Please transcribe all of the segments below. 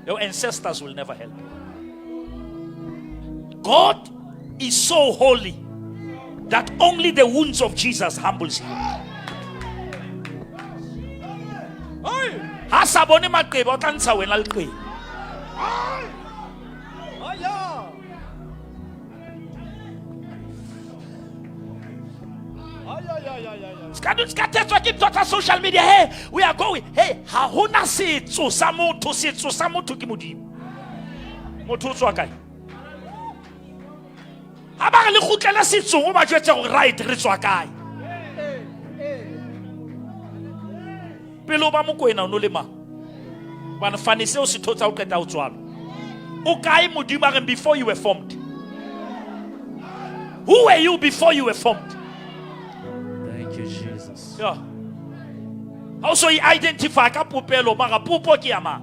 Your ancestors will never help you. God is so holy that only the wounds of Jesus humbles him. Hasabone maqeba o tla ntsha wena leqeba. Social media. Hey, we are going. Hey, ha hona setso sa motho ke modimo. Motho o tswa kae? Ha ba le khutlela setso o ba jwetse go right re tswa kae? Pelo ba mokwena o no le mang? Bana fane se o se thotsa o qeta o tswalo. O kae modimo re before you were formed? Who were you before you were formed? Thank you, Jesus. Yeah. Also, he identify ka popelo mara popo ke ya mang?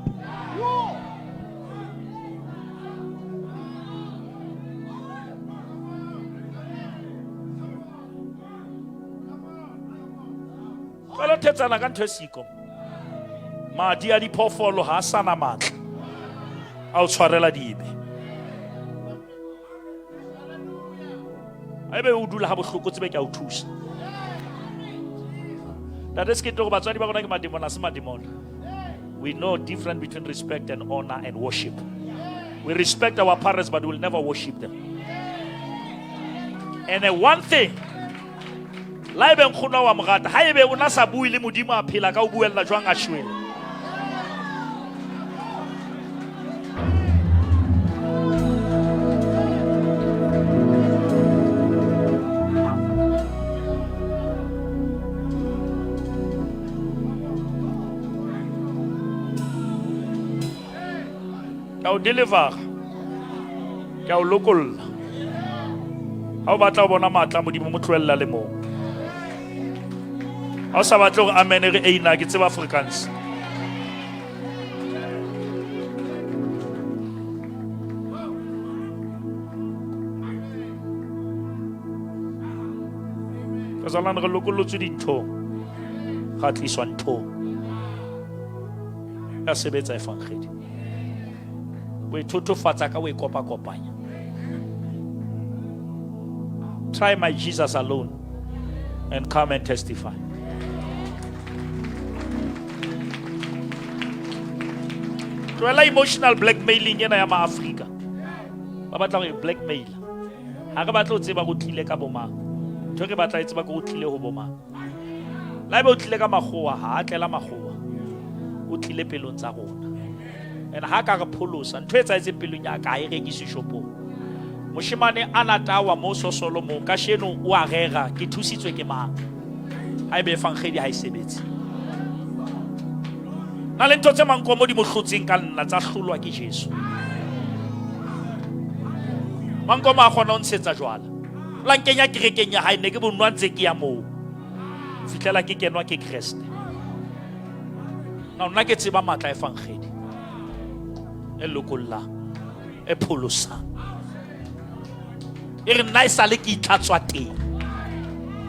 Fela tetsana ka ntho siko. Madi a diphoofolo ha sana matla. A o tshwarela dibe. Aibe o dula ha bohloko tsebe ke a o thusa. We know difference between respect and honor and worship. We respect our parents, but we'll never worship them. And one thing, life and khuna wa mrata, haebe una sa bui le modimo a phela ka o buella jwang a shwele. Ka o deliver, ka o lokolla. Ha o batla o bona matla modimo mo tloella le mo. Ha o sa batla gore amen re eina ke tseba Afrikaans. Ka zalana re lokollotse dintho. Ga tliswa ntho. Ya sebetsa efangeli. We totofatsa ka we kopa kopanya. Try my Jesus alone and come and testify. Tloela emotional blackmailing ena ya ma-Africa. Ba batla go blackmail. Ha re batla o tseba go tlile ka bomang. Ntho re batla e tseba go tlile ho bomang. La be o tlile ka magoa ha a tlela magoa. O tlile pelong tsa rona. And ha ka re pholosa ntho e tsaetse pelong ya ka e rekise shopong. Moshimane anatawa mo sosolo mo ka sheno o a rera ke thusitswe ke mang. Ha ebe fangedi ha e sebetse. Na le ntho tse manko mo di mo hlotseng ka nna tsa hlolwa ke Jesu. Manko ma khona o ntshetsa jwala. La nkenya kerekeng ya hae ne ke bonwa ntse ke ya mo. Fitlela ke kenwa ke Kriste. Na nna ke tseba matla e fangedi. E lokolla e pholosa. E re nna e sale ke itlatswa teng.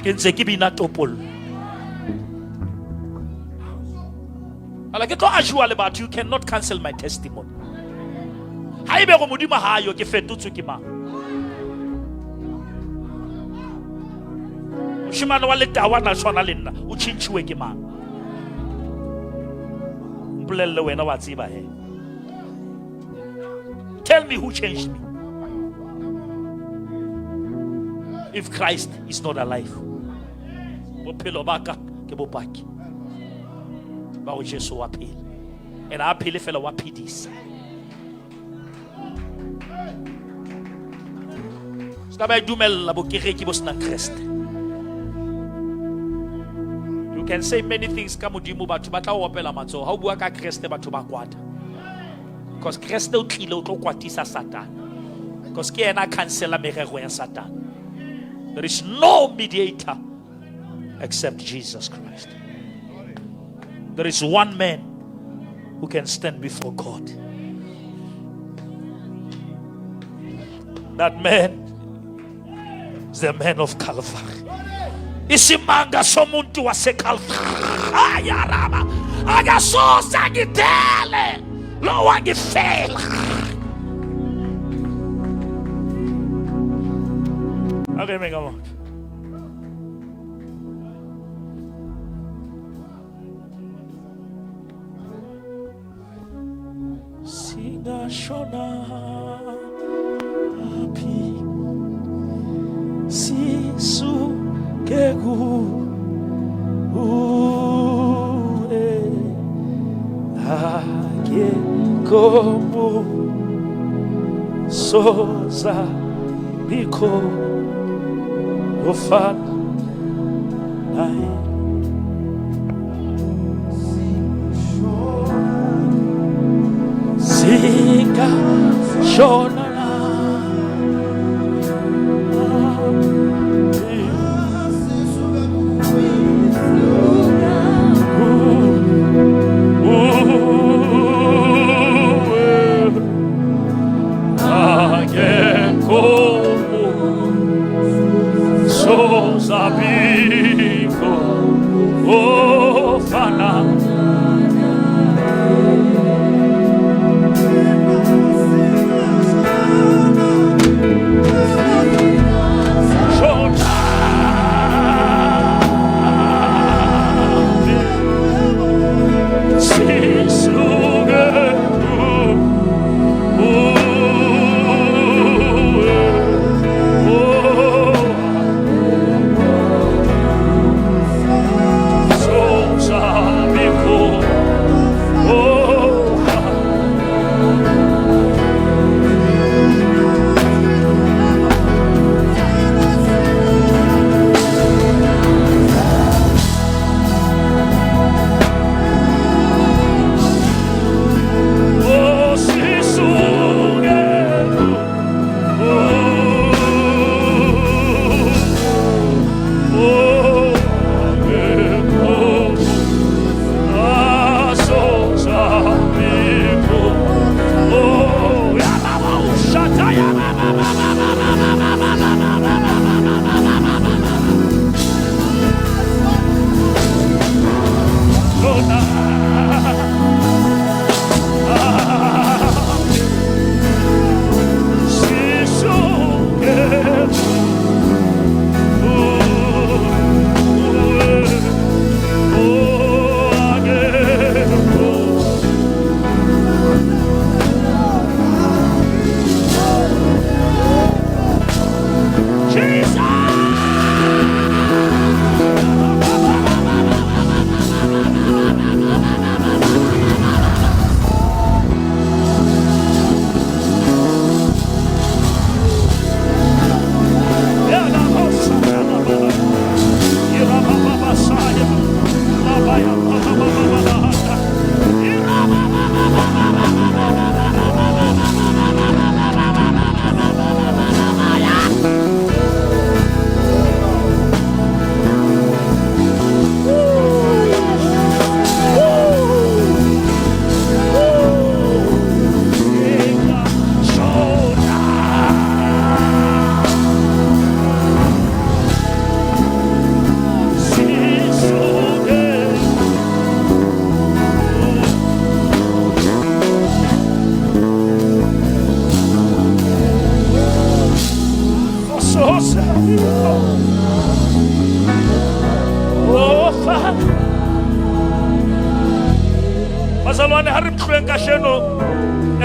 Ke ntse ke bina topolo. Ala ke tlo ajua le batho, you cannot cancel my testimony. Ha ebe go modimo ha yo ke fetotswe ke mang. Moshimane wa letawa na tshwana le nna o tshintshwe ke mang. Mpolelle wena wa tseba he. Tell me who changed me. If Christ is not alive, bophelo baka ke bopaki ba go Jesu wa phela. And a phele fela wa phedisa. Ska ba dumella bo kereki bo sna Christ. You can say many things ka modimo batho ba tla o opela matso. Ha o bua ka Christ batho ba kwata. Because Christ o tlile o tlo kwatisa Satan. Because ke ena cancela merego ya Satan. There is no mediator except Jesus Christ. There is one man who can stand before God. That man is the man of Calvary. Isimanga somuntu wase Calvary. Ayarama. Agasosa gitele. lo wangifela. Okay, make a lot. Singa shona api sisu kegu ake como soza biko ofana ai singa shona Sabico, oh fana.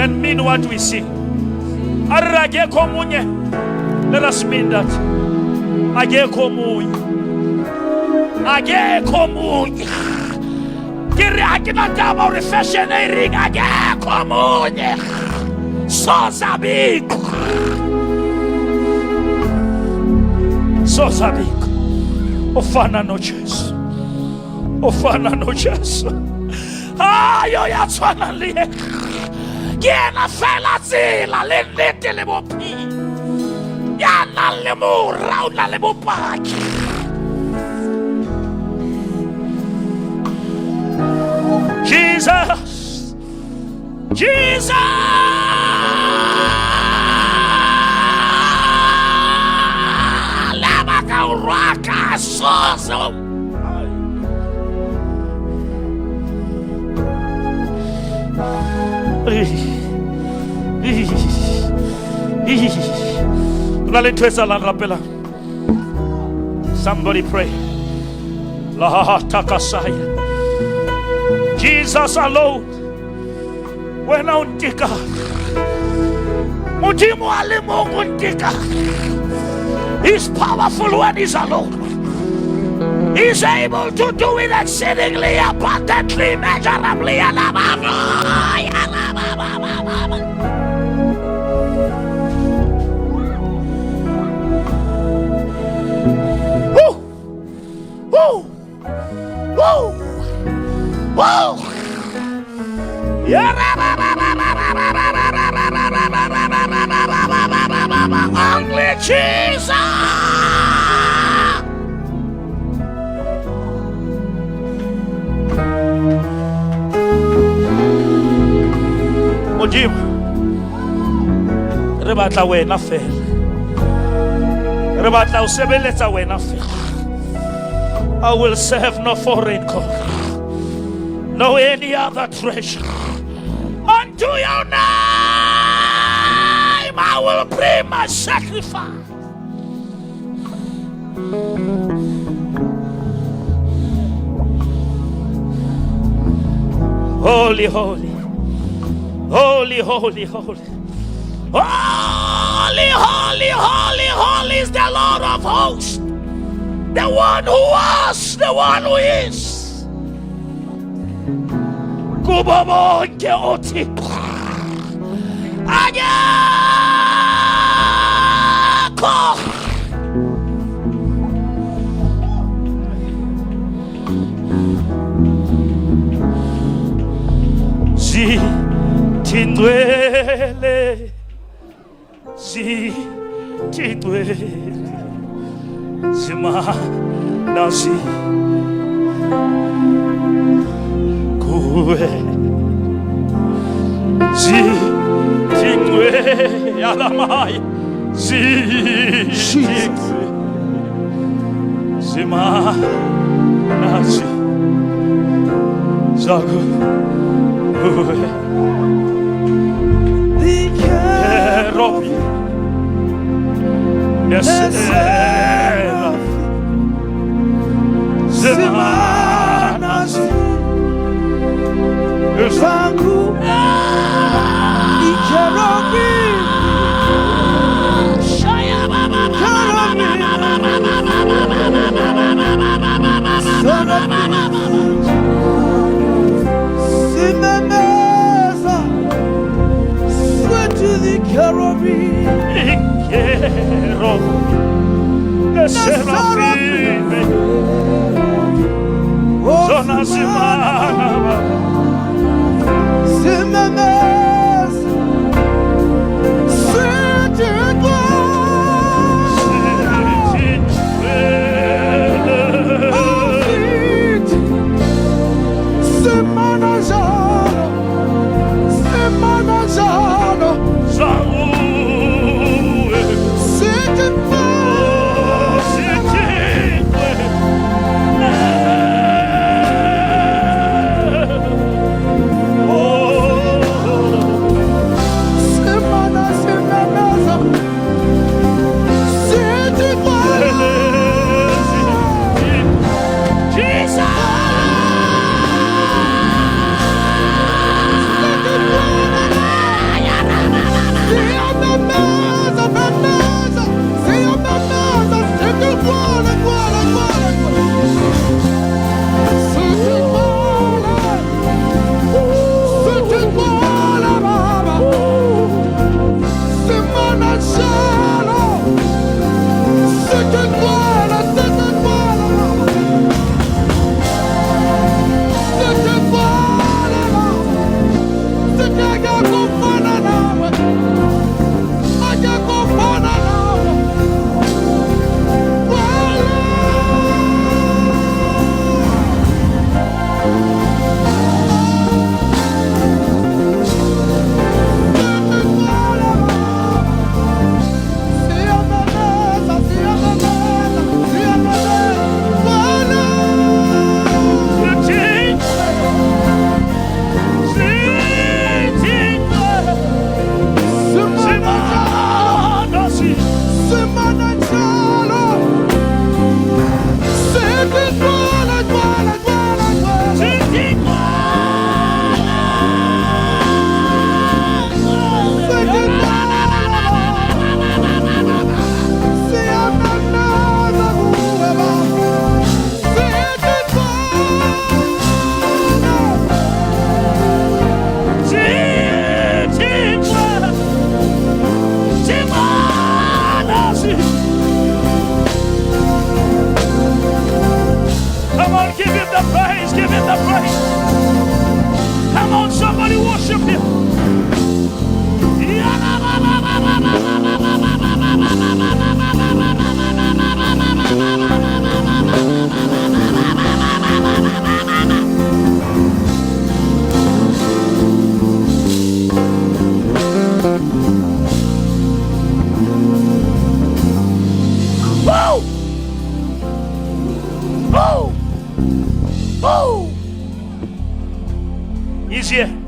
And mean what we see. Let us mean that. Age komunye. Kiri akina tama refashion ring age komunye. So sabik. Ofana no Jesu. Yo ya tswana le. Kiena fela tsela le nnete le bopi. Ya na le mo raula le bopaki. Jesus. Lama ka uraka soso. Somebody pray. La takasaya. Jesus alone. When untika. Mujimu alimu untika. He's powerful when he's alone. He's able to do it exceedingly abundantly, measurably. Woo! Woo! Woo! Only Jesus! Mojim, re batla wena fela. Re batla o sebeletsa wena fela. I will serve no foreign God, no any other treasure. Unto your name I will bring my sacrifice. Holy, holy, holy, holy, holy. Holy, holy, holy, holy is the Lord of hosts. The one who was, the one who is. Kubobo keoti. Anyako. Si tindwele. Si tindwele. Zima nasi kuwe si tingwe yalamai si tingwe zima nasi zagu kuwe kerobi Semanas Zangu Ikerobi Shaya Baba Simemeza Sweat to the Kerobi Ikerobi Seraphim Zona Simana Simenes Sititwa Simana Zano Simana Zano Zano Sititwa Woo! Woo! Woo! He's here.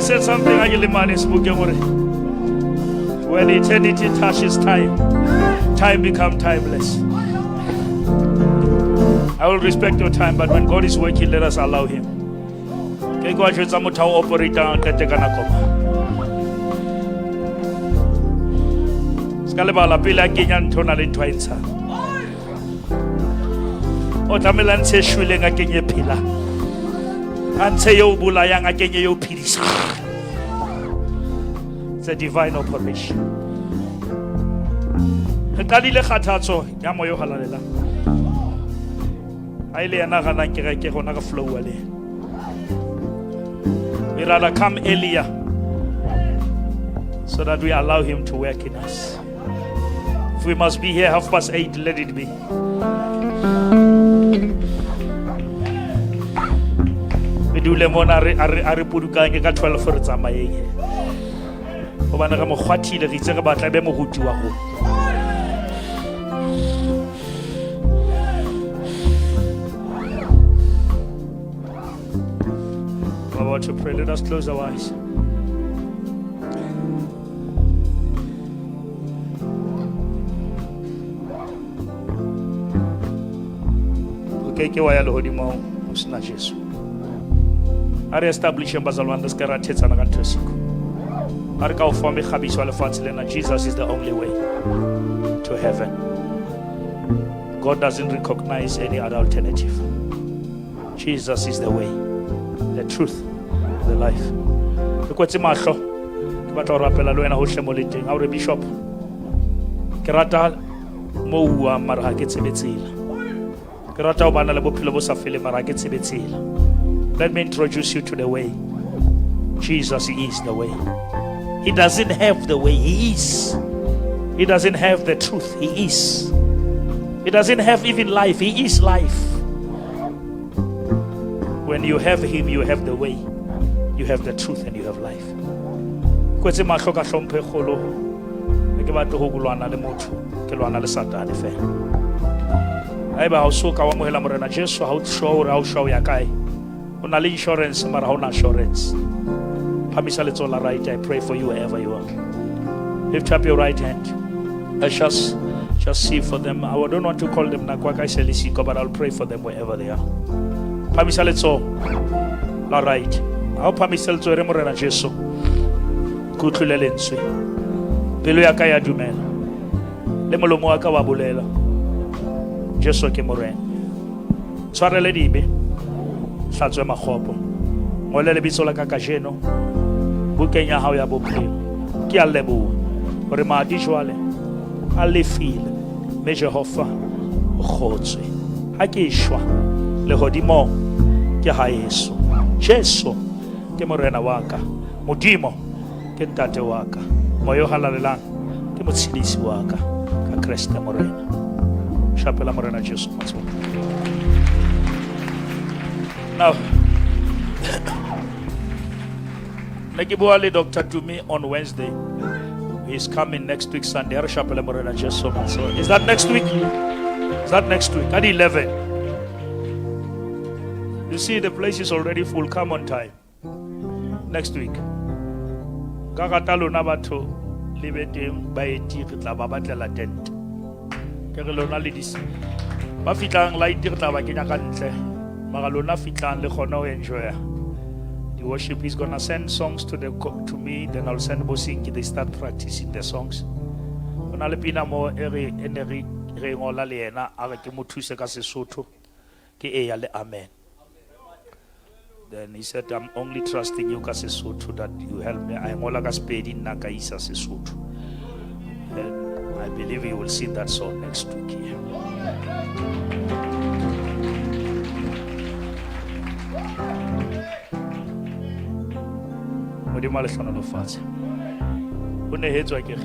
Said something when eternity touches time, time becomes timeless. I will respect your time, but when God is working, let us allow Him. It's a divine operation. Come earlier. so that we allow him to work in us. If we must be here 8:30, let it be. We do lemon are pudukang ka 12 re tsamaye. Go bana ka mo khwathile re itse re batla be mo ruti wa go. We're about to pray. Let us close our eyes. Okay, ke wa ya le hodimo o sna Jesu. Are establish bazalwana ska ra thetsana ka thosiko. Are ka o fa me khabiso le fatshe lena. Jesus is the only way to heaven. God doesn't recognize any other alternative. Jesus is the way, the truth, the life. Ke kwetse mahlo ke batla go rapela le wena ho hle mo le teng. Ha o re bishop ke rata mo wa mara ha ke tsebetsela. Ke rata ho bana le bophelo bo sa fele mara ha ke tsebetsela. Let me introduce you to the way. Jesus is the way. He doesn't have the way, he is. He doesn't have the truth, he is. He doesn't have even life, he is life. When you have him, you have the way, you have the truth, and you have life. Kwetse mahlo ka hlomphe kgolo ke batla go bulwana le motho ke lwana le satane fela. Aiba ha o soka wa mohela morena Jesu ha o tsho ra o shwa ya kae. O na le insurance mara ha o na insurance. Phamisa letso la right. I pray for you wherever you are. Lift up your right hand. Let's just see for them. I don't want to call them nakwaka selisiko, but I'll pray for them wherever they are. Phamisa letso la right. Ha o phamisa letso re morena Jesu. Kutlulele ntswe. Pelo ya ka ya dumela. Le molomo wa ka wa bolela. Jesu ke morena. Tshwarele dibe. Hlatswe makgopo. Ngole lebitso la ka kajeno. Bukeng ya hao ya bophelo. Ke a leboha hore madi jwale a lefile me Jehova o kgotswe. Ha ke shwa le hodimo ke ha Yesu. Jesu ke morena wa ka. Modimo ke ntate wa ka. Moyo halalelang ke motshedisi wa ka. Ka Kriste morena. Shapela morena Jesu matso. Now, Nagibuale Dr. Tumi on Wednesday. He's coming next week Sunday. Is that next week? Is that next week? At 11. You see, the place is already full. Come on time. Next week. Gagatalo nabato libetim baeti kitla babatlela tent. Kerelona lidis. Ba fitlang light kitla ba kenya ka ntle. Magalona fitlang le khona o enjoy. The worship is gonna send songs to me, then I'll send Bosinki. They start practicing the songs. Ona le pina mo ere eneri re ngola le ena a re ke mo thuse ka Sesotho ke e ya le amen. Then he said, I'm only trusting you ka Sesotho that you help me. I ngola ka Sepedi nna ka isa Sesotho. And I believe you will sing that song next week here. Modimo le hlano lo fatshe. O ne hetswa ke